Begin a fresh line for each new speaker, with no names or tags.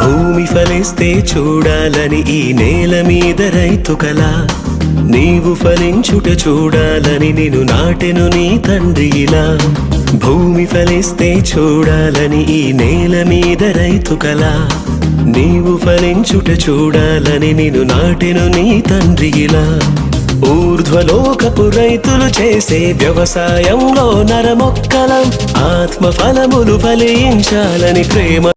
భూమి ఫలిస్తే చూడాలని ఈ నేల మీద రైతు కల, నీవు ఫలించుట చూడాలని నిన్ను నాటెను నీ తండ్రి ఇలా. భూమి ఫలిస్తే చూడాలని ఈ నేల మీద రైతు కల, నీవు ఫలించుట చూడాలని నిన్ను నాటెను నీ తండ్రి ఇలా. ఊర్ధ్వలోకపు రైతులు చేసే వ్యవసాయంలో నరమొక్కలం, ఆత్మ ఫలములు ఫలించాలని ప్రేమ